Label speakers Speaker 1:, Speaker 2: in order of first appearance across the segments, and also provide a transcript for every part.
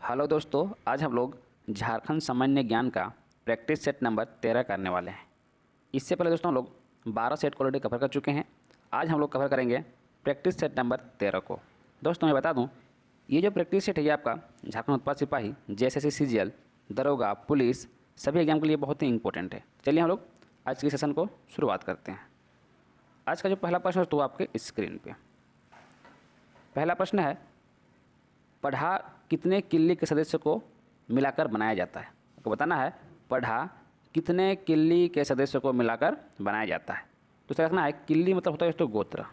Speaker 1: Hello दोस्तों, आज हम लोग झारखंड सामान्य ज्ञान का प्रैक्टिस सेट नंबर 13 करने वाले हैं। इससे पहले दोस्तों हम लोग 12 सेट को ऑलरेडी कवर कर चुके हैं। आज हम लोग कवर करेंगे प्रैक्टिस सेट नंबर 13 को। दोस्तों मैं बता दूं, ये जो प्रैक्टिस सेट है ये आपका झारखंड उत्पाद सिपाही, जेएसएससी, सीजीएल, दरोगा, पुलिस सभी एग्जाम के लिए बहुत ही इंपॉर्टेंट है। चलिए हम लोग आज के सेशन को शुरुआत करते हैं। आज का जो पहला प्रश्न है तो आपके स्क्रीन पर पहला प्रश्न है, पढ़ा कितने किल्ली के सदस्य को मिलाकर बनाया जाता है। आपको बताना है पढ़ा कितने किल्ली के सदस्य को मिलाकर बनाया जाता है। तो इसका रखना है किल्ली मतलब होता है दोस्तों गोत्र,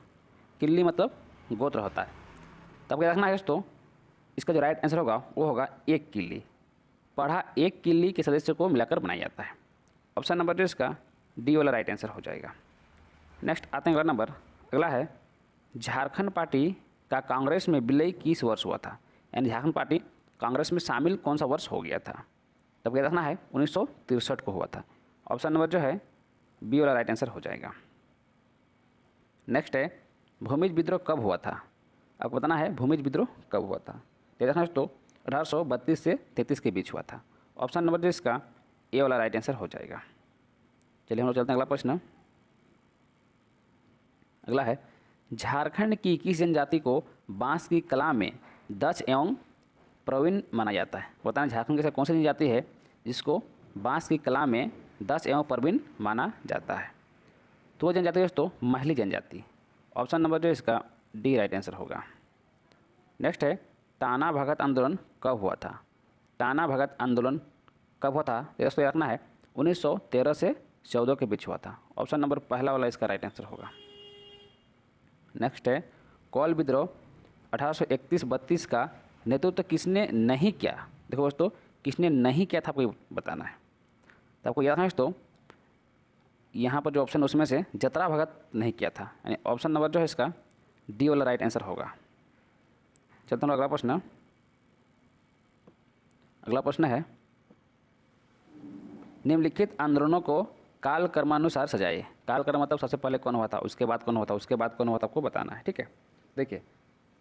Speaker 1: किल्ली मतलब गोत्र होता है। तो आपको रखना है दोस्तों इसका जो राइट आंसर होगा वो होगा एक किल्ली। पढ़ा एक किल्ली के सदस्य को मिलाकर बनाया जाता है। ऑप्शन नंबर जो इसका डी वाला राइट आंसर हो जाएगा। नेक्स्ट आते हैं अगला नंबर। अगला है, झारखंड पार्टी का कांग्रेस में विलय किस वर्ष हुआ था। यानी झारखंड पार्टी कांग्रेस में शामिल कौन सा वर्ष हो गया था। तब क्या रखना है 1963 को हुआ था। ऑप्शन नंबर जो है बी वाला राइट आंसर हो जाएगा। नेक्स्ट है, भूमिज विद्रोह कब हुआ था। आपको बताना है भूमिज विद्रोह कब हुआ था। तो रखना है तो 1832 से 33 के बीच हुआ था। ऑप्शन नंबर जो इसका ए वाला राइट आंसर हो जाएगा। चलिए हम लोग चलते हैं अगला प्रश्न। अगला है, झारखंड की किस जनजाति को बांस की कला में दक्ष एवं प्रवीण माना जाता है। बताना झारखंड की ऐसी कौन सी जनजाति है जिसको बांस की कला में दक्ष एवं प्रवीण माना जाता है। तो वो जनजाति दोस्तों महली जनजाति। ऑप्शन नंबर जो इसका डी राइट आंसर होगा। नेक्स्ट है, टाना भगत आंदोलन कब हुआ था। टाना भगत आंदोलन कब हुआ था दोस्तों रखना है 1913 से 14 के बीच हुआ था। ऑप्शन नंबर पहला वाला इसका राइट आंसर होगा। नेक्स्ट है, कोल विद्रोह 1831-32 का नेतृत्व किसने नहीं किया। देखो दोस्तों किसने नहीं किया था आपको बताना है। तो आपको याद है दोस्तों यहाँ पर जो ऑप्शन उसमें से जतरा भगत नहीं किया था। यानी ऑप्शन नंबर जो है इसका डी वाला राइट आंसर होगा। चलते हैं अगला प्रश्न। अगला प्रश्न है, निम्नलिखित आंदोलनों को काल कर्मानुसार सजाइए। काल कर्म मतलब सबसे पहले कौन हुआ था, उसके बाद कौन हुआ था, उसके बाद कौन हुआ था, आपको बताना है। ठीक है, देखिए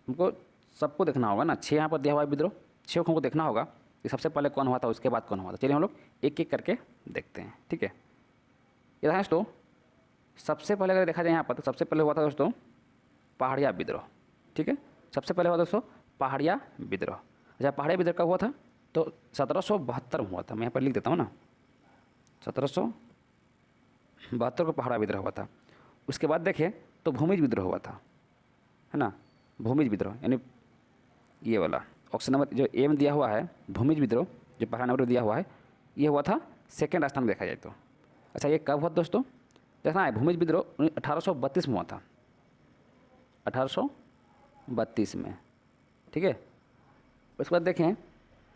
Speaker 1: हमको सबको देखना होगा ना, 6 यहाँ पर दिया हुआ है विद्रोह, 6 को हमको देखना होगा कि सबसे पहले कौन हुआ था, उसके बाद कौन हुआ था। चलिए हम लोग एक एक करके देखते हैं। ठीक है, ये दोस्तों सबसे पहले अगर देखा जाए यहाँ पर तो सबसे पहले हुआ था दोस्तों पहाड़िया विद्रोह। ठीक है, सबसे पहले हुआ दोस्तों पहाड़िया विद्रोह। अच्छा, पहाड़िया विद्रोह कब हुआ था तो 1772 में हुआ था। मैं यहाँ पर लिख देता हूँ ना, 1772 को पहाड़ा विद्रोह हुआ था। उसके बाद देखें तो भूमिज विद्रोह हुआ था, है ना, भूमिज विद्रोह यानी ये वाला ऑप्शन नंबर जो ए में दिया हुआ है भूमिज विद्रोह, जो पहला नंबर दिया हुआ है ये हुआ था सेकेंड स्थान में देखा जाए तो। अच्छा, ये कब हुआ दोस्तों देखना है, भूमिज विद्रोह 1832 में हुआ था, 1832 में। ठीक है, उसके बाद देखें तो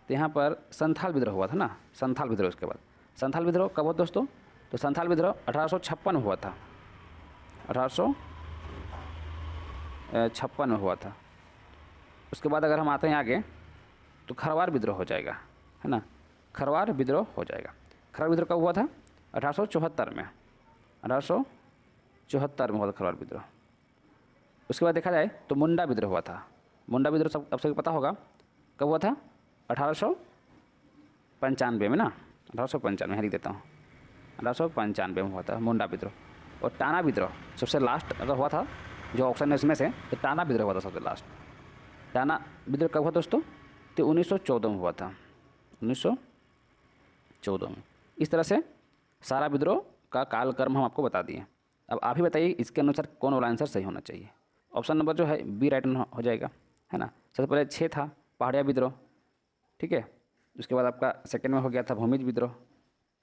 Speaker 1: यहाँ पर संथाल विद्रोह हुआ था ना, संथाल विद्रोह। उसके बाद संथाल विद्रोह कब हुआ दोस्तों तो संथाल विद्रोह 1856 में हुआ था, 1856 में हुआ था। उसके बाद अगर हम आते हैं आगे तो खरवार विद्रोह हो जाएगा, है ना, खरवार विद्रोह हो जाएगा। खरवार विद्रोह कब हुआ था 1874 में, 1874 में हुआ था खरवार विद्रोह। उसके बाद देखा जाए तो मुंडा विद्रोह हुआ था। मुंडा विद्रोह सब सबसे पता होगा कब हुआ था 1895 में ना, 1895 यहाँ लिख देता हूँ, 1895 में हुआ था मुंडा विद्रोह। और टाना विद्रोह सबसे लास्ट अगर हुआ था जो ऑप्शन है इसमें से तो टाना विद्रोह हुआ था सबसे लास्ट। टाना विद्रोह कब हुआ दोस्तों तो 1914 में हुआ था, 1914 में। इस तरह से सारा विद्रोह का काल कर्म हम आपको बता दिए। अब आप ही बताइए इसके अनुसार कौन वाला आंसर सही होना चाहिए। ऑप्शन नंबर जो है बी राइट हो जाएगा, है ना। सबसे पहले 6 था पहाड़िया विद्रोह। ठीक है, उसके बाद आपका सेकेंड में हो गया था भूमिज विद्रोह,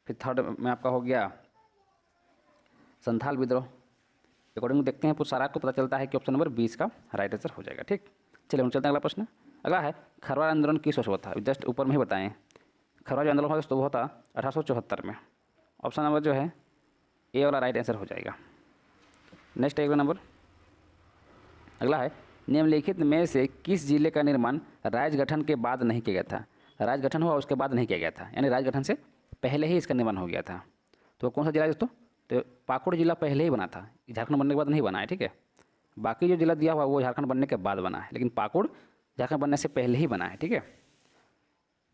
Speaker 1: फिर थर्ड में आपका हो गया संथाल विद्रोह। अकॉर्डिंग देखते हैं सारा को पता चलता है कि ऑप्शन नंबर 20 का राइट आंसर हो जाएगा। ठीक, चलिए हम चलते हैं अगला प्रश्न। अगला है, खरवार आंदोलन किस वर्ष हुआ था। जस्ट ऊपर में ही बताएं, खरवार जो आंदोलन हुआ दोस्तों वो था 1874 में। ऑप्शन नंबर जो है ए वाला राइट आंसर हो जाएगा। नेक्स्ट अगला नंबर। अगला है, निम्नलिखित में से किस जिले का निर्माण राज्य गठन के बाद नहीं किया गया था। राज्य गठन हुआ उसके बाद नहीं किया गया था, यानी राज्य गठन से पहले ही इसका निर्माण हो गया था। तो कौन सा जिला है दोस्तों तो पाकुड़ जिला पहले ही बना था, झारखंड बनने के बाद नहीं बना है। ठीक है, बाकी जो जिला दिया हुआ वो झारखंड बनने के बाद बना है, लेकिन पाकुड़ झारखंड बनने से पहले ही बना है। ठीक है,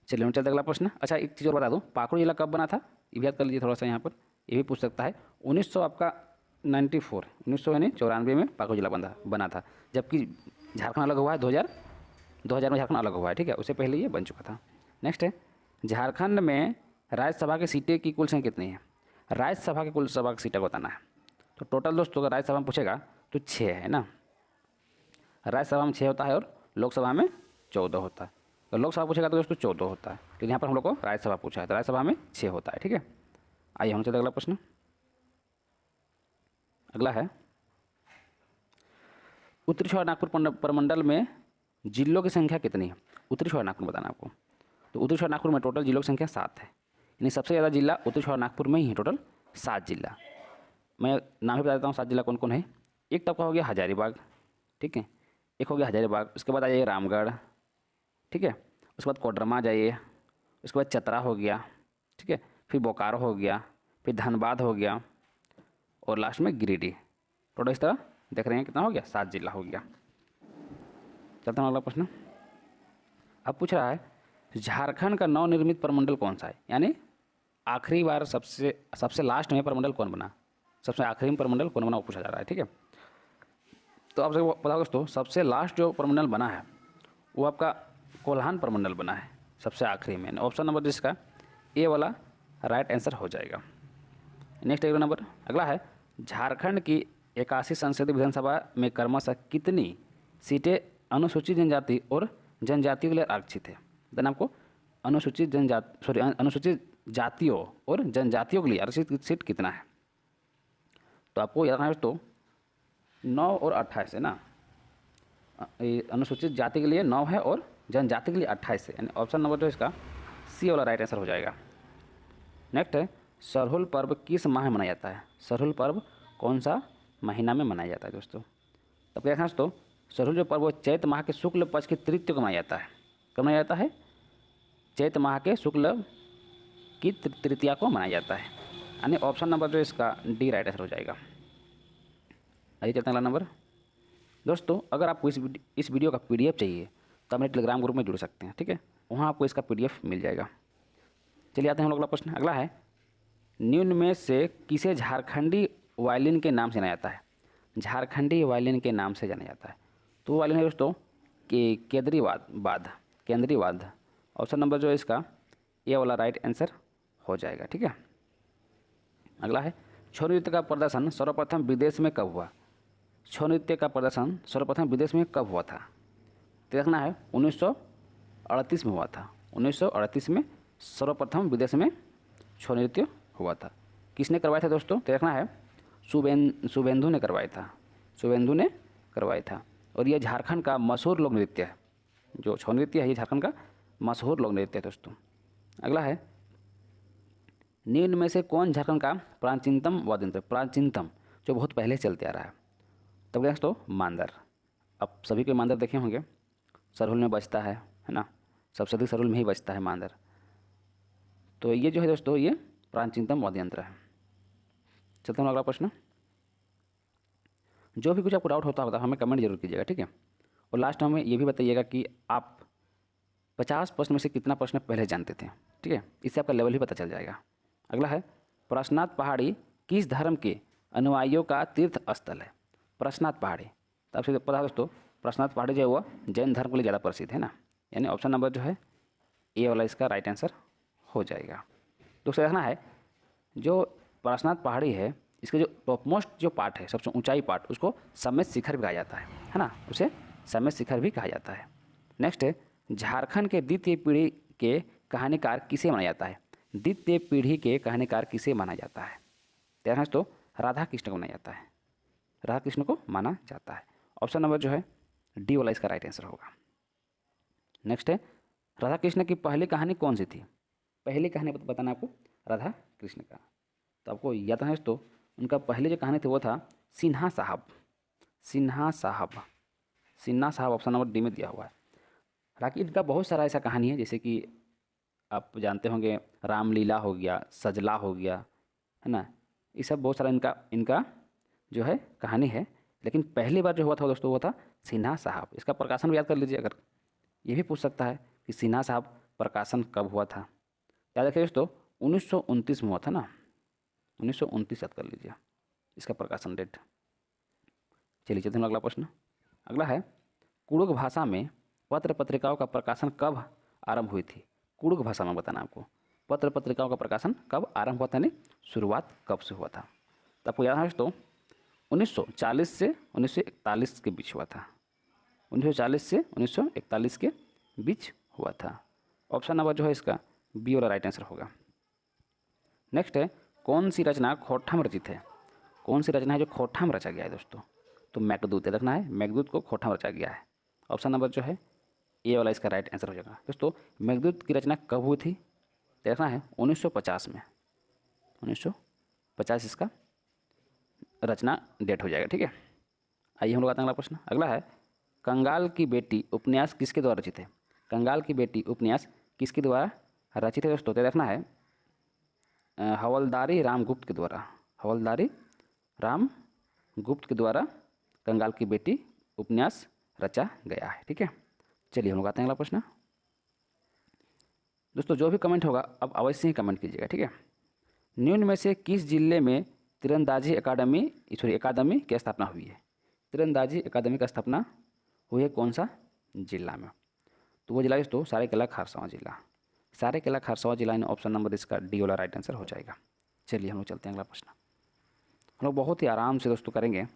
Speaker 1: चलिए हम चलते अगला प्रश्न। अच्छा एक चीज़ और बता दूँ, पाकुड़ जिला कब बना था, ये भी याद कर लीजिए थोड़ा सा यहाँ पर, ये भी पूछ सकता है। 1900 आपका 94, 1900 यानी 94 में पाकुड़ जिला बना था, जबकि झारखंड अलग हुआ है 2000 में झारखंड अलग हुआ है, ठीक है, उससे पहले ये बन चुका था। नेक्स्ट है, झारखंड में राज्यसभा की सीटें की कुल संख्या कितनी है। राज्यसभा की कुल सभा की सीटें को बताना है। तो टोटल दोस्तों अगर राज्यसभा में पूछेगा तो 6 है ना, राज्यसभा में 6 होता है और लोकसभा में 14 होता है। तो लोकसभा पूछेगा तो दोस्तों 14 होता है, लेकिन यहाँ पर हम लोग को राज्यसभा पूछा है तो राज्यसभा में 6 होता है, ठीक है। आइए हम चलते अगला प्रश्न। अगला है, उत्तरी छोर नागपुर प्रमंडल में जिलों की संख्या कितनी है। उत्तरी छोर नागपुर बताना आपको। तो उत्तरी छोर नागपुर में टोटल जिलों की संख्या 7 है, यानी सबसे ज़्यादा जिला उत्तरी छोर नागपुर में ही है, टोटल 7 जिला। मैं नाम ही बता देता हूँ 7 जिला कौन कौन है। एक तो आपका हो गया हजारीबाग, ठीक है, एक हो गया हजारीबाग, उसके बाद आइए रामगढ़, ठीक है, उसके बाद कोडरमा जाइए, उसके बाद चतरा हो गया, ठीक है, फिर बोकारो हो गया, फिर धनबाद हो गया और लास्ट में गिरिडीह। टोटल इस तरह देख रहे हैं कितना हो गया, 7 जिला हो गया। चलता हूँ अगला प्रश्न। अब पूछ रहा है झारखंड का नवनिर्मित प्रमंडल कौन सा है, यानी आखिरी बार सबसे लास्ट में प्रमंडल कौन बना, सबसे आखिरी में प्रमंडल कौन बना वो पूछा जा रहा है, ठीक है। तो आप सबको पता होगा दोस्तों, सबसे लास्ट जो प्रमंडल बना है वो आपका कोल्हान प्रमंडल बना है सबसे आखिरी में। ऑप्शन नंबर जिसका ए वाला राइट आंसर हो जाएगा। नेक्स्ट अगला नंबर, अगला है झारखंड की 81 संसदीय विधानसभा में क्रमशः कितनी सीटें अनुसूचित जनजाति और जनजातियों के लिए आरक्षित है। देन आपको अनुसूचित जातियों और जनजातियों के लिए आरक्षित सीट कितना है। तो आपको याद रखना है दोस्तों 9 और 28 है ना, अनुसूचित जाति के लिए 9 है और जनजाति के लिए 28 है, यानी ऑप्शन नंबर जो इसका सी वाला राइट आंसर हो जाएगा। नेक्स्ट है, सरहुल पर्व किस माह में मनाया जाता है। सरहुल पर्व कौन सा महीना में मनाया जाता है दोस्तों। तब क्या देखना दोस्तों, सरहुल जो पर्व वो चैत माह के शुक्ल पक्ष की तृतीय को मनाया जाता है। कब मनाया जाता है, चैत माह के शुक्ल की तृतीया को मनाया जाता है, यानी ऑप्शन नंबर जो इसका डी राइट आंसर हो जाएगा। आइए चलते हैं अगला नंबर। दोस्तों अगर आपको इस वीडियो का PDF चाहिए तो अपने टेलीग्राम ग्रुप में जुड़ सकते हैं, ठीक है, वहाँ आपको इसका PDF मिल जाएगा। चलिए आते हैं हम लोग अगला प्रश्न। अगला है, निम्न में से किसे झारखंडी वायलिन के नाम से जाना जाता है। झारखंडी वायलिन के नाम से जाना जाता है तो वायलिन है दोस्तों कि केंद्रीय वाद्य। ऑप्शन नंबर जो है इसका ए वाला राइट आंसर हो जाएगा, ठीक है। अगला है, छौ नृत्य का प्रदर्शन सर्वप्रथम विदेश में कब हुआ। छौ नृत्य का प्रदर्शन सर्वप्रथम विदेश में कब हुआ था। तो देखना है 1938 में हुआ था। 1938 में सर्वप्रथम विदेश में छौ नृत्य हुआ था। किसने करवाया था दोस्तों, तो देखना है शुभेंदु ने करवाया था। शुभेंदु ने करवाया था और ये झारखंड का मशहूर लोक नृत्य है। जो छौ नृत्य है ये झारखंड का मशहूर लोक नृत्य है दोस्तों। अगला है, निम्न में से कौन झारखंड का प्राचीनतम वाद्य यंत्र, प्राचीनतम जो बहुत पहले चलते आ रहा है। तब क्या दोस्तों, मांदर। अब सभी के मांदर देखे होंगे, सरहुल में बजता है ना, सबसे अधिक सरहुल में ही बजता है मांदर। तो ये जो है दोस्तों ये प्राचीनतम वाद्य यंत्र है। चलते हैं अगला प्रश्न। जो भी कुछ आपको डाउट होता होगा हमें कमेंट जरूर कीजिएगा, ठीक है। और लास्ट में हमें ये भी बताइएगा कि आप 50 प्रश्न में से कितना प्रश्न पहले जानते थे, ठीक है, इससे आपका लेवल ही पता चल जाएगा। अगला है, पारसनाथ पहाड़ी किस धर्म के अनुयायियों का तीर्थ स्थल है। पारसनाथ पहाड़ी, तो आपसे पता है दोस्तों पारसनाथ पहाड़ी जो है वो जैन धर्म के लिए ज़्यादा प्रसिद्ध है ना, यानी ऑप्शन नंबर जो है ए वाला इसका राइट आंसर हो जाएगा। तो उसे देखना है जो पारसनाथ पहाड़ी है इसके जो टॉप मोस्ट जो पार्ट है, सबसे ऊंचाई पार्ट, उसको समेत शिखर भी कहा जाता है ना, उसे समेत शिखर भी कहा जाता है। नेक्स्ट है, झारखंड के द्वितीय पीढ़ी के कहानीकार किसे माना जाता है। द्वितीय पीढ़ी के कहानीकार किसे माना जाता है। देखना तो राधा कृष्ण को माना जाता है, राधा कृष्ण को माना जाता है। ऑप्शन नंबर जो है डी वाला इसका राइट आंसर होगा। नेक्स्ट है, राधा कृष्ण की पहली कहानी कौन सी थी। पहली कहानी बताना आपको राधा कृष्ण का। तो आपको याद है तो उनका पहले जो कहानी थी वो था सिन्हा साहब। सिन्हा साहब, सिन्हा साहब ऑप्शन नंबर डी में दिया हुआ है। हालांकि इनका बहुत सारा ऐसा कहानी है, जैसे कि आप जानते होंगे रामलीला हो गया, सजला हो गया, है ना, ये सब बहुत सारा इनका जो है कहानी है। लेकिन पहली बार जो हुआ था दोस्तों वो था सिन्हा साहब। इसका प्रकाशन भी याद कर लीजिए, अगर ये भी पूछ सकता है कि सिन्हा साहब प्रकाशन कब हुआ था? याद रखिए दोस्तों, 1929 में हुआ था ना, 1929 याद कर लीजिए इसका प्रकाशन डेट। चलिए चलते हैं अगला प्रश्न। अगला है, कुड़ुक भाषा में पत्र पत्रिकाओं का प्रकाशन कब आरंभ हुई थी? कुड़ुक भाषा में बताना आपको पत्र पत्रिकाओं का प्रकाशन कब आरंभ हुआ था, यानी शुरुआत कब से हुआ था? तो आपको याद है दोस्तों, 1940 से 1941 के बीच हुआ था। 1940 से 1941 के बीच हुआ था। ऑप्शन नंबर जो है इसका बी वाला राइट आंसर होगा। नेक्स्ट है, कौन सी रचना खोठा में रचित है? कौन सी रचना है जो खोठा में रचा गया है दोस्तों? तो मेघदूत, रखना है मेघदूत को खोठा में रचा गया है। ऑप्शन नंबर जो है ए वाला इसका राइट आंसर हो जाएगा। दोस्तों मेघदूत की रचना कब हुई थी? देखना है 1950 में, 1950 इसका रचना डेट हो जाएगा। ठीक है, आइए हम लोग आते हैं अगला प्रश्न। अगला है, कंगाल की बेटी उपन्यास किसके द्वारा रचित है? कंगाल की बेटी उपन्यास किसके द्वारा रचित है दोस्तों? तो देखना है हवलदारी रामगुप्त के द्वारा, हवलदारी रामगुप्त के द्वारा कंगाल की बेटी उपन्यास रचा गया है। ठीक है, चलिए हम लोग आते हैं अगला प्रश्न। दोस्तों जो भी कमेंट होगा अब अवश्य ही कमेंट कीजिएगा। ठीक है, निम्न में से किस जिले में तीरंदाजी अकादमी की स्थापना हुई है? तीरंदाजी अकादमी की स्थापना हुई है कौन सा जिला में? तो वो जिला दोस्तों सरायकेला खरसावां जिला, सरायकेला खरसावां जिला। ऑप्शन नंबर इसका डी वाला राइट आंसर हो जाएगा। चलिए हम लोग चलते हैं अगला प्रश्न। हम लोग बहुत ही आराम से दोस्तों करेंगे।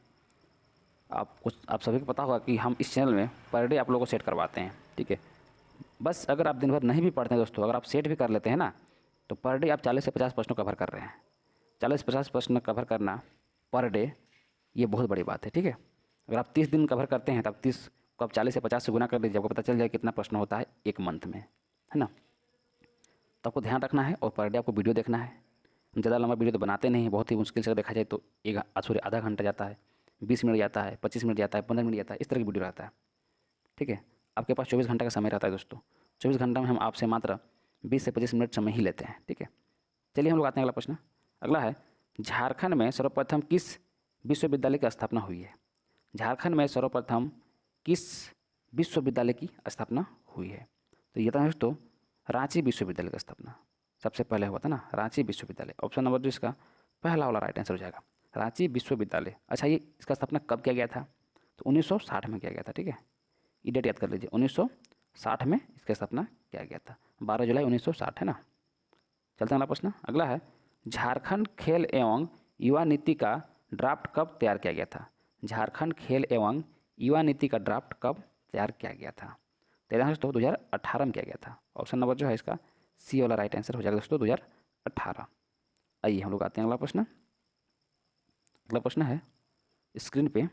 Speaker 1: आप सभी को पता होगा कि हम इस चैनल में पर डे आप लोगों को सेट करवाते हैं। ठीक है, बस अगर आप दिन भर नहीं भी पढ़ते हैं दोस्तों, अगर आप सेट भी कर लेते हैं ना, तो पर डे आप 40 से 50 प्रश्नों कवर कर रहे हैं। 40-50 प्रश्न कवर करना पर डे, ये बहुत बड़ी बात है। ठीक है, अगर आप 30 दिन कवर करते हैं तो आप 30 को आप 40 से 50 से गुना कर दीजिए, आपको पता चल जाए कितना प्रश्न होता है एक मंथ में, है ना। तो आपको ध्यान रखना है और पर डे आपको वीडियो देखना है। ज़्यादा लंबा वीडियो तो बनाते नहीं हैं, बहुत ही मुश्किल से देखा जाए तो आधा घंटा जाता है, 20 मिनट जाता है, 25 मिनट जाता है, 15 मिनट जाता है, इस तरह की वीडियो रहता है। ठीक है, आपके पास 24 घंटा का समय रहता है दोस्तों। 24 घंटा में हम आपसे मात्र 20 से 25 मिनट समय ही लेते हैं। ठीक है, चलिए हम लोग आते हैं अगला प्रश्न। अगला है, झारखंड में सर्वप्रथम किस विश्वविद्यालय की स्थापना हुई है? झारखंड में सर्वप्रथम किस विश्वविद्यालय की स्थापना हुई है? तो ये था दोस्तों रांची विश्वविद्यालय की स्थापना सबसे पहले हुआ था ना, रांची विश्वविद्यालय। ऑप्शन नंबर जो इसका पहला वाला राइट आंसर हो जाएगा, रांची विश्वविद्यालय। अच्छा, ये इसका स्थापना कब किया गया था? तो 1960 में किया गया था। ठीक है, ये डेट याद कर लीजिए, 1960 में इसका स्थापना किया गया था, 12 जुलाई 1960, है ना। चलते हैं अगला प्रश्न। अगला है, झारखंड खेल एवं युवा नीति का ड्राफ्ट कब तैयार किया गया था? झारखंड खेल एवं युवा नीति का ड्राफ्ट कब तैयार किया गया था? तैयार दोस्तों 2018 में किया गया था। ऑप्शन नंबर जो है इसका सी वाला राइट आंसर हो जाएगा दोस्तों, 2018। आइए हम लोग आते हैं अगला प्रश्न। अगला प्रश्न है स्क्रीन पे,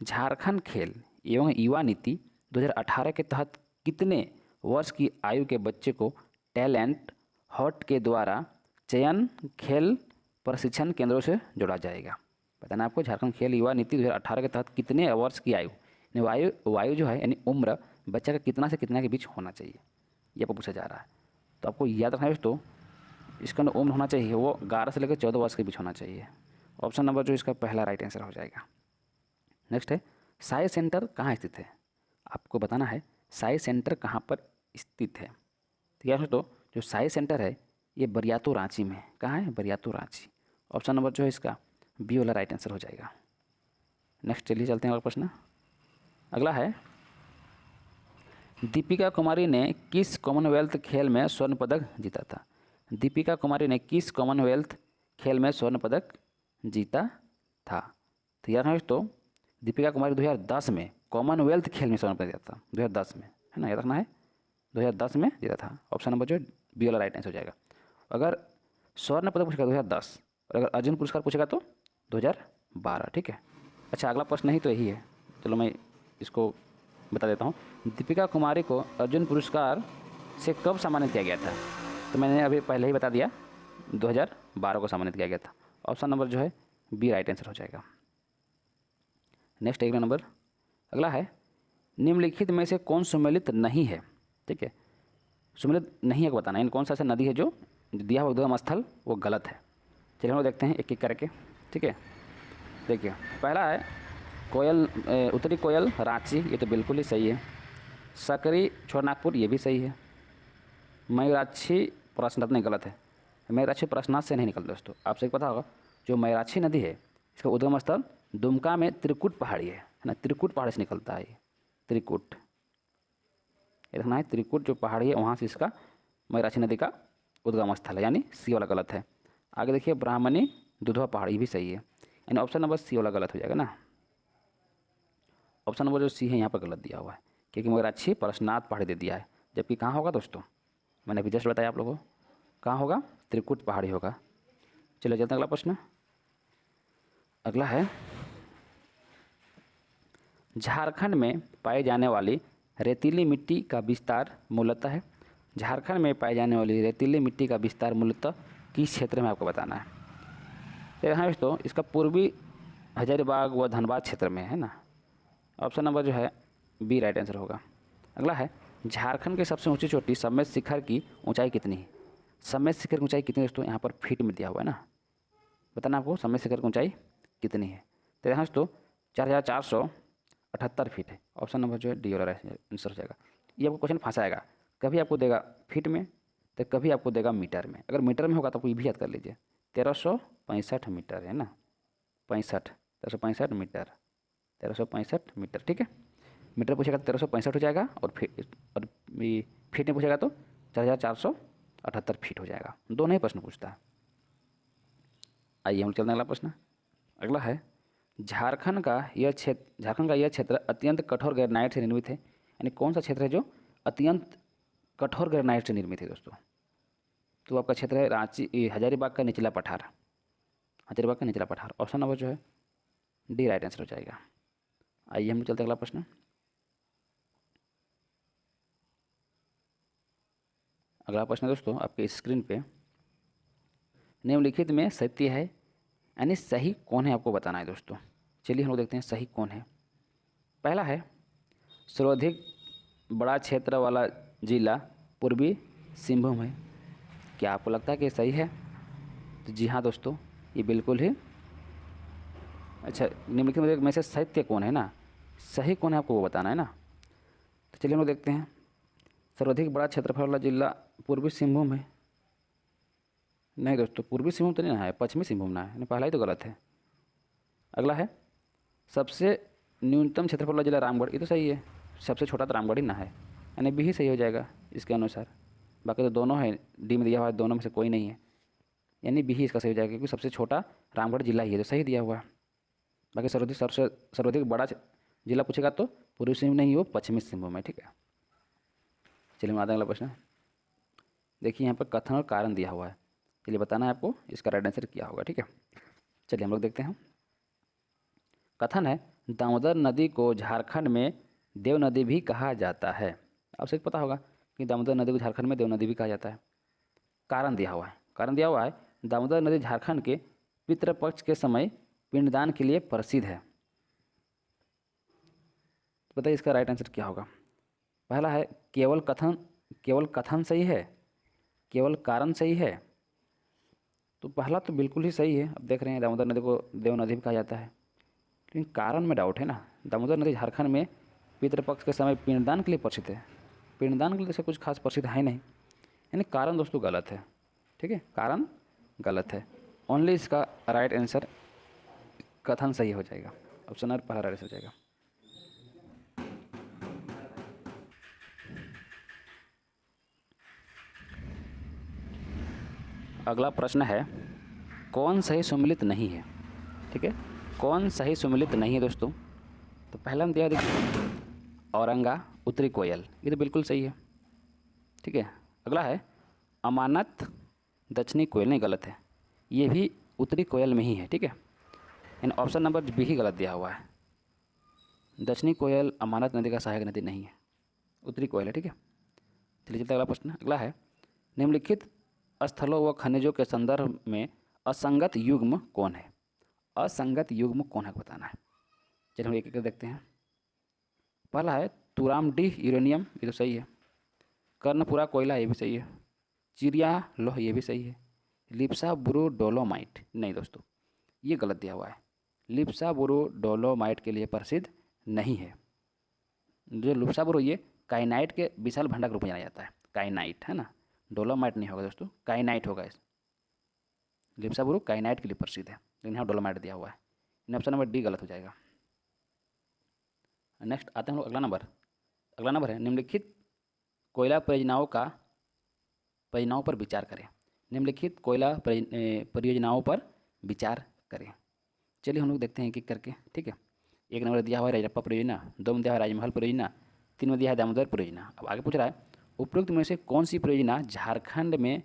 Speaker 1: झारखंड खेल एवं युवा नीति 2018 के तहत कितने वर्ष की आयु के बच्चे को टैलेंट हॉट के द्वारा चयन खेल प्रशिक्षण केंद्रों से जोड़ा जाएगा? बताना आपको, झारखंड खेल युवा नीति 2018 के तहत कितने वर्ष की आयु, वायु जो है यानी उम्र बच्चे का कितना से कितना के बीच होना चाहिए, ये आपको पूछा जा रहा है। तो आपको याद रखना है दोस्तों, इसका उम्र होना चाहिए वो 11 से लेकर 14 वर्ष के बीच होना चाहिए। ऑप्शन नंबर जो इसका पहला राइट आंसर हो जाएगा। नेक्स्ट है, साई सेंटर कहाँ स्थित है? आपको बताना है साई सेंटर कहाँ पर स्थित है। तो क्या दोस्तों, जो साई सेंटर है ये बरियातो रांची में है। कहाँ है? बरियातो रांची। ऑप्शन नंबर जो है इसका बी वाला राइट आंसर हो जाएगा। नेक्स्ट चलिए चलते हैं अगला प्रश्न। अगला है, दीपिका कुमारी ने किस कॉमनवेल्थ खेल में स्वर्ण पदक जीता था? दीपिका कुमारी ने किस कॉमनवेल्थ खेल में स्वर्ण पदक जीता था? तो याद है दोस्तों, दीपिका कुमारी 2010 में कॉमनवेल्थ खेल में स्वर्ण पदक जीता था, 2010 में, है ना, याद रखना है 2010 में जीता था। ऑप्शन नंबर जो है बी वाला राइट आंसर हो जाएगा। अगर स्वर्ण पदक पूछेगा 2010 और अगर अर्जुन पुरस्कार पूछेगा तो 2012। ठीक है, अच्छा अगला प्रश्न नहीं तो यही है, चलो मैं इसको बता देता हूँ। दीपिका कुमारी को अर्जुन पुरस्कार से कब सम्मानित किया गया था? तो मैंने अभी पहले ही बता दिया, 2012 को सम्मानित किया गया था। ऑप्शन नंबर जो है बी राइट आंसर हो जाएगा। नेक्स्ट एक नंबर। अगला है, निम्नलिखित में से कौन सुमेलित नहीं है? ठीक है, सुमेलित नहीं है को बताना, इन कौन सा ऐसा नदी है जो दिया हुआ उद्गम स्थल वो गलत है। चलिए हम लोग देखते हैं एक एक करके। ठीक है, देखिए पहला है कोयल, उत्तरी कोयल रांची, ये तो बिल्कुल ही सही है। सकरी छोर नागपुर, ये भी सही है। मयूराक्षी प्रश्नार्थ नहीं, गलत है। मयूराक्षी प्रश्नार्थ से नहीं निकलता दोस्तों। आपसे पता होगा जो मयूराक्षी नदी है इसका उद्गम स्थल दुमका में त्रिकुट पहाड़ी है ना, त्रिकुट पहाड़ी से निकलता है ये त्रिकुट। ये देखना है त्रिकुट जो पहाड़ी है वहाँ से इसका मयूराक्षी नदी का उद्गम स्थल है, यानी सी वाला गलत है। आगे देखिए ब्राह्मणी दुधवा पहाड़ी भी सही है, यानी ऑप्शन नंबर सी वाला गलत हो जाएगा ना। ऑप्शन नंबर जो सी है यहाँ पर गलत दिया हुआ है, क्योंकि मयूराक्षी परशुनाथ पहाड़ी दे दिया है, जबकि कहाँ होगा दोस्तों, मैंने अभी जस्ट बताया आप लोगों को, कहाँ होगा, त्रिकुट पहाड़ी होगा। चलिए चलते हैं अगला प्रश्न। अगला है झारखंड में पाई जाने वाली रेतीली मिट्टी का विस्तार मूलतः है। झारखंड में पाई जाने वाली रेतीली मिट्टी का विस्तार मूलतः किस क्षेत्र में आपको बताना है। तो यहाँ दोस्तों इसका पूर्वी हजारीबाग व धनबाद क्षेत्र में है ना। ऑप्शन नंबर जो है बी राइट आंसर होगा। अगला है झारखंड की सबसे ऊंची चोटी समेत शिखर की ऊंचाई कितनी है। समेत शिखर की ऊंचाई कितनी दोस्तों, यहाँ पर फीट में दिया हुआ है ना, बताना आपको समेत शिखर की ऊंचाई कितनी है। तो यहाँ दोस्तों 4478 फीट है। ऑप्शन नंबर जो है डी वाला आंसर हो जाएगा। ये आपको क्वेश्चन फंसाएगा, कभी आपको देगा फीट में तो कभी आपको देगा मीटर में। अगर मीटर में होगा तो आपको ये भी याद कर लीजिए 1365 मीटर है ना, 1365 मीटर, 1365 मीटर, ठीक है। मीटर पूछेगा तो 1365 हो जाएगा, और फीट में पूछेगा तो 4478 फीट हो जाएगा। दोनों ही प्रश्न पूछता है। आइए हम चलते हैं अगला प्रश्न। अगला है झारखंड का यह क्षेत्र अत्यंत कठोर ग्रेनाइट से निर्मित है। यानी कौन सा क्षेत्र है जो अत्यंत कठोर ग्रेनाइट से निर्मित है दोस्तों। तो आपका क्षेत्र है रांची हजारीबाग का निचला पठार, हजारीबाग का निचला पठार। ऑप्शन नंबर जो है डी राइट आंसर हो जाएगा। आइए हम चलते अगला प्रश्न। अगला प्रश्न दोस्तों आपके स्क्रीन पे निम्नलिखित में सत्य है, यानी सही कौन है आपको बताना है दोस्तों। चलिए हम लोग देखते हैं सही कौन है। पहला है सर्वाधिक बड़ा क्षेत्र वाला जिला पूर्वी सिंहभूम है। क्या आपको लगता है कि सही है। तो जी हाँ दोस्तों ये बिल्कुल ही अच्छा। निम्नलिखित में से सत्य कौन है ना, सही कौन है आपको वो बताना है ना। तो चलिए हम लोग देखते हैं सर्वाधिक बड़ा क्षेत्रफल वाला जिला पूर्वी सिंहभूम है। नहीं दोस्तों पूर्वी सिंहभूम तो नहीं ना है, पश्चिमी सिंहभूम ना है, पहला ही तो गलत है। अगला है सबसे न्यूनतम क्षेत्रफल वाला जिला रामगढ़, ये तो सही है। सबसे छोटा तो रामगढ़ ही ना है, यानी बी ही सही हो जाएगा इसके अनुसार। बाकी तो दोनों है, डी में दिया हुआ है, दोनों में से कोई नहीं है, यानी बी ही इसका सही हो जाएगा, क्योंकि सबसे छोटा रामगढ़ जिला ही है, तो सही दिया हुआ है। बाकी सर्वाधिक बड़ा जिला पूछेगा तो पूर्वी सिंहभूम नहीं हो, पश्चिमी सिंहभूम है, ठीक है। चलिए हम आते हैं अगला प्रश्न। देखिए यहाँ पर कथन और कारण दिया हुआ है, चलिए बताना है आपको इसका राइट आंसर क्या होगा, ठीक है। चलिए हम लोग देखते हैं। कथन है दामोदर नदी को झारखंड में देव नदी भी कहा जाता है। आपसे पता होगा कि दामोदर नदी को झारखंड में देव नदी भी कहा जाता है। कारण दिया हुआ है, कारण दिया हुआ है दामोदर नदी झारखंड के पितृपक्ष के समय पिंडदान के लिए प्रसिद्ध है। तो बताइए इसका राइट आंसर क्या होगा। पहला है केवल कथन सही है, केवल कारण सही है। तो पहला तो बिल्कुल ही सही है। अब देख रहे हैं दामोदर नदी को देव नदी भी कहा जाता है, लेकिन कारण में डाउट है ना। दामोदर नदी झारखंड में पितृपक्ष के समय पिंडदान के लिए प्रसिद्ध है, पिंडदान के लिए से कुछ खास प्रसिद्ध है नहीं, यानी कारण दोस्तों गलत है, ठीक है, कारण गलत है। ओनली इसका राइट आंसर कथन सही हो जाएगा। ऑप्शन नंबर पहला राइट आंसर हो जाएगा। अगला प्रश्न है कौन सही सुमिलित नहीं है, ठीक है, कौन सही सुमिलित नहीं है दोस्तों। तो पहला हम दिया देखिए औरंगा उत्तरी कोयल, ये तो बिल्कुल सही है, ठीक है। अगला है अमानत दक्षिणी कोयल, नहीं गलत है, ये भी उत्तरी कोयल में ही है, ठीक है। यानी ऑप्शन नंबर बी ही गलत दिया हुआ है। दक्षिणी कोयल अमानत नदी का सहायक नदी नहीं है, उत्तरी कोयल है, ठीक है। चलिए चलते अगला प्रश्न। अगला है निम्नलिखित स्थलों व खनिजों के संदर्भ में असंगत युग्म कौन है। असंगत युग्म कौन है बताना है। चलिए हम एक एक देखते हैं। पहला है तुरामडीह यूरेनियम, ये तो सही है। कर्णपुरा कोयला, ये भी सही है। चिड़िया लोह, ये भी सही है। लिप्सा बुरो डोलोमाइट, नहीं दोस्तों ये गलत दिया हुआ है। लिप्सा बुरो डोलोमाइट के लिए प्रसिद्ध नहीं है। जो लिप्सा बुरो ये काइनाइट के विशाल भंडार के रूप में जाना जाता है, काइनाइट है ना, डोलोमाइट नहीं होगा दोस्तों, काइनाइट होगा। इस लिप्सा बुरुक काइनाइट के लिए प्रसिद्ध है, लेकिन यहाँ डोलोमाइट दिया हुआ है। इन ऑप्शन नंबर डी गलत हो जाएगा। नेक्स्ट आते हैं हम लोग अगला नंबर। अगला नंबर है निम्नलिखित कोयला परियोजनाओं पर विचार करें। निम्नलिखित कोयला परियोजनाओं पर विचार करें। चलिए हम लोग देखते हैं एक एक करके, ठीक है। एक नंबर दिया हुआ है राजप्पा परियोजना, दो में दिया हुआ है राजमहल परियोजना, तीन में दिया है दामोदर परियोजना। अब आगे पूछ रहा है उपरोक्त में से कौन सी परियोजना झारखंड में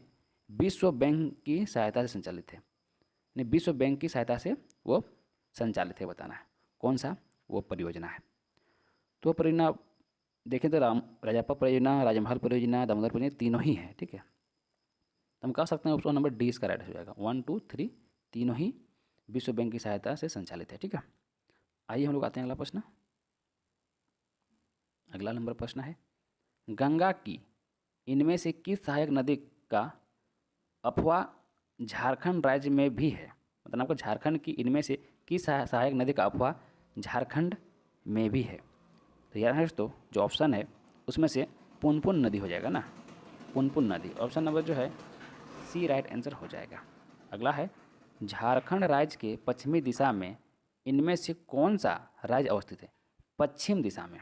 Speaker 1: विश्व बैंक की सहायता से संचालित है। विश्व बैंक की सहायता से वो संचालित है, बताना है कौन सा वो परियोजना है। तो परियोजना देखें तो राजप्पा परियोजना, राजमहल परियोजना, दामोदर परियोजना तीनों ही है, ठीक है। तो हम कह सकते हैं ऑप्शन नंबर डी इसका राइट हो जाएगा। 1, 2, 3 तीनों ही विश्व बैंक की सहायता से संचालित है, ठीक है। आइए हम लोग आते हैं अगला प्रश्न। अगला नंबर प्रश्न है गंगा की इनमें से किस सहायक नदी का अफवाह झारखंड राज्य में भी है। मतलब आपको झारखंड की इनमें से किस सहायक नदी का अफवाह झारखंड में भी है। तो यार दोस्तों जो ऑप्शन है उसमें से पुनपुन नदी हो जाएगा ना, पुनपुन नदी। ऑप्शन नंबर जो है सी राइट आंसर हो जाएगा। अगला है झारखंड राज्य के पश्चिमी दिशा में इनमें से कौन सा राज्य अवस्थित है। पश्चिम दिशा में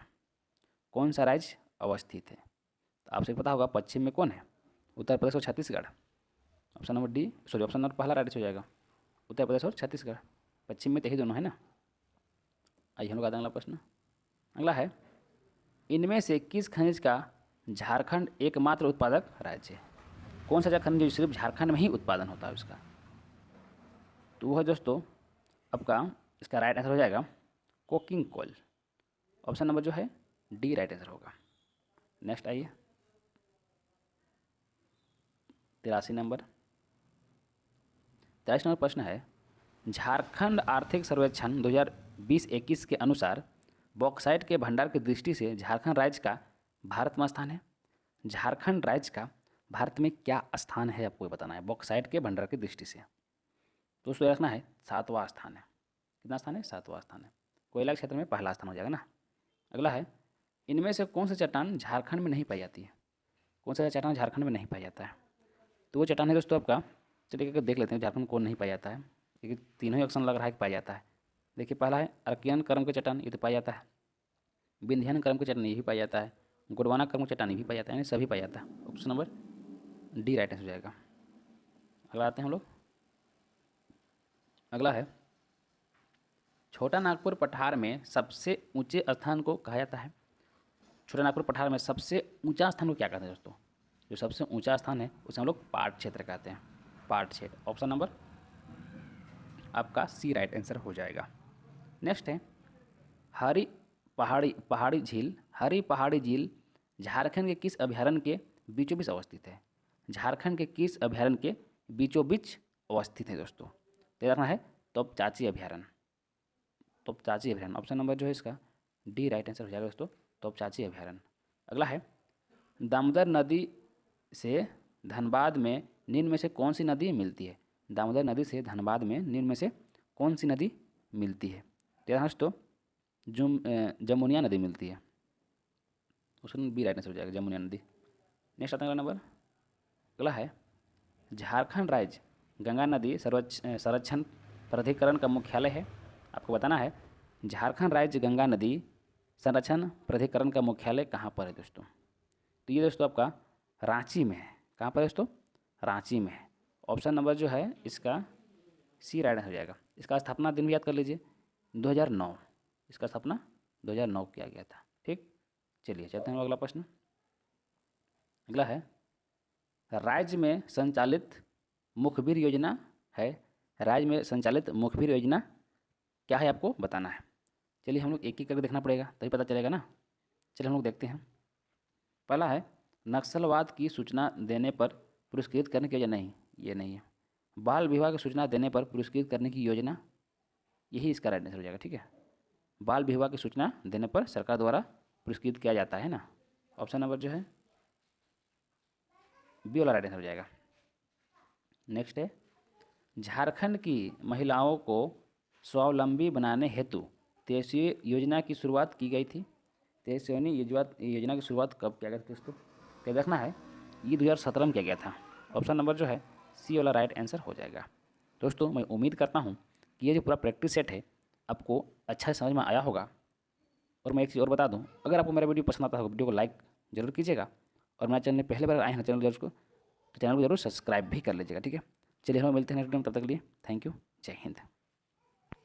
Speaker 1: कौन सा राज्य अवस्थित है। तो आपसे पता होगा पश्चिम में कौन है, उत्तर प्रदेश और Chhattisgarh. Option number D, sorry option number पहला राइट हो जाएगा, उत्तर प्रदेश और छत्तीसगढ़। पश्चिम में तो यही दोनों है ना। आइए हम लोग आते हैं अगला प्रश्न। अगला है इनमें से किस खनिज का झारखंड एकमात्र उत्पादक राज्य है। कौन सा खनिज जो सिर्फ झारखंड में ही उत्पादन होता है उसका। तो वह दोस्तों आपका इसका राइट आंसर हो जाएगा कोकिंग कोल। ऑप्शन नंबर जो है डी राइट आंसर होगा। नेक्स्ट आइए 83 नंबर प्रश्न है झारखंड आर्थिक सर्वेक्षण 2020-21 के अनुसार बॉक्साइट के भंडार की दृष्टि से झारखंड राज्य का भारत में स्थान है। झारखंड राज्य का भारत में क्या स्थान है आपको बताना है बॉक्साइट के भंडार की दृष्टि से। तो उसको रखना है 7वां स्थान है। कितना स्थान है, 7वां स्थान है। कोयला क्षेत्र में पहला स्थान हो जाएगा ना। अगला है इनमें से कौन सा चट्टान झारखंड में नहीं पाई जाती है। कौन सा चट्टान झारखंड में नहीं पाया जाता है। तो वो चट्टान है दोस्तों आपका, चलिए अगर देख लेते हैं झारखंड कौन नहीं पाया जाता है, क्योंकि तीनों ही ऑप्शन लग रहा है कि पाया जाता है। देखिए पहला है अर्कियन कर्म के चट्टान, ये तो पाया जाता है। विंध्यन कर्म के चट्टान ये भी पाया जाता है। गोंडवाना कर्म के चट्टान ये भी पाया जाता है, यानी सभी पाया जाता है। Option number D right answer हो जाएगा। अगला आते हैं हम लोग। अगला है छोटा नागपुर पठार में सबसे ऊंचे स्थान को कहा जाता है। छोटा नागपुर पठार में सबसे ऊंचा स्थान को क्या कहते हैं दोस्तों। जो सबसे ऊंचा स्थान है उसे हम लोग पाट क्षेत्र कहते हैं, पाट क्षेत्र। ऑप्शन नंबर आपका सी राइट आंसर हो जाएगा। नेक्स्ट है हरी पहाड़ी झील झारखंड के किस अभयारण्य के बीचों बीच अवस्थित है। झारखंड के किस अभयारण्य के बीचों बीच अवस्थित है दोस्तों। तो रखना है तोपचाची अभयारण्य, तोपचाची अभयारण्य। ऑप्शन नंबर जो है इसका डी राइट आंसर हो जाएगा दोस्तों, तोपचाची अभयारण्य। अगला है दामोदर नदी से धनबाद में निम्न में से कौन सी नदी मिलती है। दामोदर नदी से धनबाद में निम्न में से कौन सी नदी मिलती है। दोस्तों जमुनिया नदी मिलती है। ऑप्शन बी राइट आंसर हो जाएगा, जमुनिया नदी। नेक्स्ट आता है अगला नंबर। अगला है झारखंड राज्य गंगा नदी संरक्षण प्राधिकरण का मुख्यालय है। आपको बताना है झारखंड राज्य गंगा नदी संरक्षण प्राधिकरण का मुख्यालय कहाँ पर है दोस्तों। तो ये दोस्तों आपका रांची में है। कहाँ पर है दोस्तों, रांची में है। ऑप्शन नंबर जो है इसका सी राइट हो जाएगा। इसका स्थापना दिन भी याद कर लीजिए 2009, इसका स्थापना 2009 किया गया था। ठीक, चलिए चलते हैं अगला प्रश्न। अगला है राज्य में संचालित मुखबिर योजना है। राज्य में संचालित मुखबिर योजना क्या है आपको बताना है। चलिए हम लोग एक एक करके देखना पड़ेगा तभी पता चलेगा ना। चलिए हम लोग देखते हैं। पहला है नक्सलवाद की सूचना देने पर पुरस्कृत करने की योजना। नहीं, ये नहीं है। बाल विवाह की सूचना देने पर पुरस्कृत करने की योजना, यही इसका राइट आंसर हो जाएगा। ठीक है, बाल विवाह की सूचना देने पर सरकार द्वारा पुरस्कृत किया जाता है ना। ऑप्शन नंबर जो है बी वाला राइट आंसर हो जाएगा। नेक्स्ट है झारखंड की महिलाओं को स्वावलंबी बनाने हेतु 23वीं योजना की शुरुआत की गई थी। 23वीं योजना की शुरुआत कब किया गया था दोस्तों। क्या देखना है ये 2017 में किया गया था। ऑप्शन नंबर जो है सी वाला राइट आंसर हो जाएगा। दोस्तों मैं उम्मीद करता हूँ कि ये जो पूरा प्रैक्टिस सेट है आपको अच्छा से समझ में आया होगा। और मैं एक चीज़ और बता दूँ, अगर आपको मेरा वीडियो पसंद आता है वीडियो को लाइक ज़रूर कीजिएगा, और मेरा चैनल पहले बार आए हैं चैनल जरूर तो चैनल को जरूर सब्सक्राइब भी कर लीजिएगा। ठीक है, चलिए हम मिलते हैं नेक्स्ट वीडियो में, तब तक के लिए थैंक यू, जय हिंद।